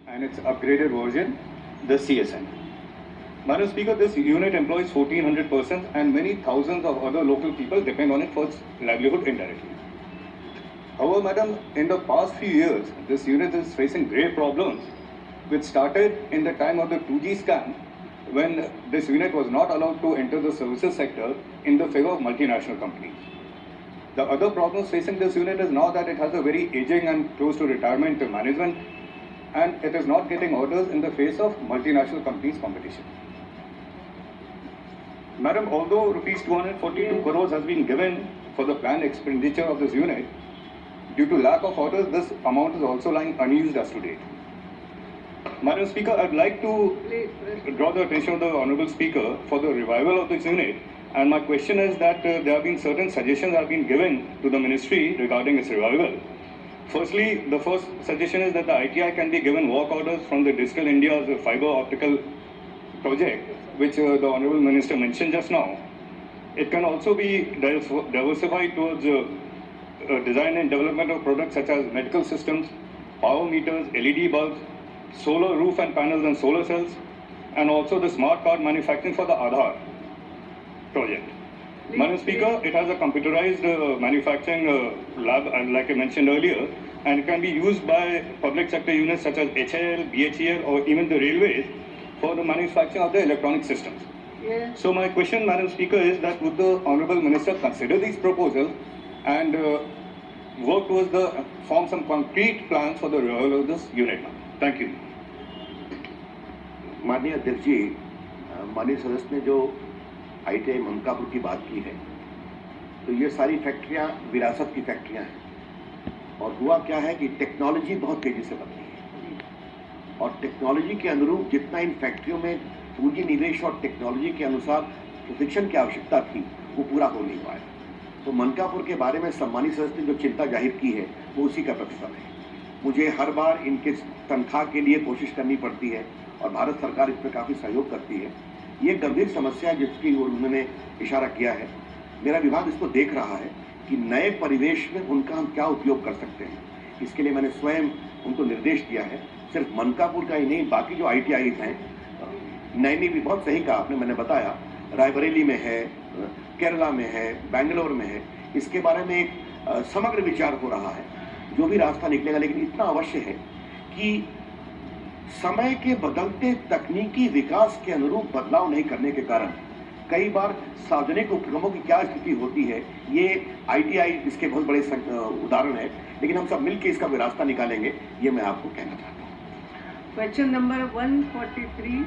and its upgraded version, the CSN. Madam Speaker, this unit employs 1,400 persons and many thousands of other local people depend on it for its livelihood indirectly. However, Madam, in the past few years, this unit is facing grave problems, which started in the time of the 2G scam, when this unit was not allowed to enter the services sector in the favor of multinational companies. The other problems facing this unit is now that it has a very aging and close to retirement management, and it is not getting orders in the face of multinational companies' competition. Madam, although rupees 242 crores has been given for the planned expenditure of this unit, due to lack of orders, this amount is also lying unused as to date. Madam Speaker, I'd like to draw the attention of the Honourable Speaker for the revival of this unit. And my question is that there have been certain suggestions that have been given to the ministry regarding its revival. Firstly, the first suggestion is that the ITI can be given work orders from the Digital India's fiber optical project, which the Honourable Minister mentioned just now. It can also be diversified towards design and development of products such as medical systems, power meters, LED bulbs, solar roof and panels and solar cells, and also the smart card manufacturing for the Aadhaar project. Madam Speaker, it has a computerized manufacturing lab, like I mentioned earlier, and it can be used by public sector units such as HAL, BHEL, or even the railways for the manufacturing of the electronic systems. Yeah. So my question, Madam Speaker, is that would the Honourable Minister consider these proposals and work towards form some concrete plans for the revival of this unit? Thank you. माननीय अध्यक्ष जी, माननीय सदस्य ने जो ITI Mankapur की बात की है, तो ये सारी फैक्ट्रियां विरासत की फैक्ट्रियां हैं और हुआ क्या है कि टेक्नोलॉजी बहुत तेजी से बढ़ रही है और टेक्नोलॉजी के अनुरूप जितना इन फैक्ट्रियों में पूंजी निवेश और टेक्नोलॉजी के अनुसार प्रशिक्षण की आवश्यकता थी वो पूरा हो नहीं पाया। तो मनकापुर के बारे में सम्मानित सदस्य ने जो चिंता जाहिर की है वो उसी का प्रतिफल है। मुझे हर बार इनके तनख्वाह के लिए कोशिश करनी पड़ती है और भारत सरकार इस पर काफ़ी सहयोग करती है। ये गंभीर समस्या है जिसकी उन्होंने इशारा किया है। मेरा विभाग इसको देख रहा है कि नए परिवेश में उनका हम क्या उपयोग कर सकते हैं। इसके लिए मैंने स्वयं उनको निर्देश दिया है। सिर्फ मनकापुर का ही नहीं, बाकी जो ITI हैं, नैनी भी बहुत सही कहा आपने, मैंने बताया रायबरेली में है, केरला में है, बेंगलोर में है। इसके बारे में एक समग्र विचार हो रहा है, जो भी रास्ता निकलेगा। लेकिन इतना अवश्य है कि समय के बदलते तकनीकी विकास के अनुरूप बदलाव नहीं करने के कारण कई बार सार्वजनिक उपक्रमों की क्या स्थिति होती है, ये ITI इसके बहुत बड़े उदाहरण है। लेकिन हम सब मिलकर इसका कोई रास्ता निकालेंगे, ये मैं आपको कहना चाहता हूँ। Question number 143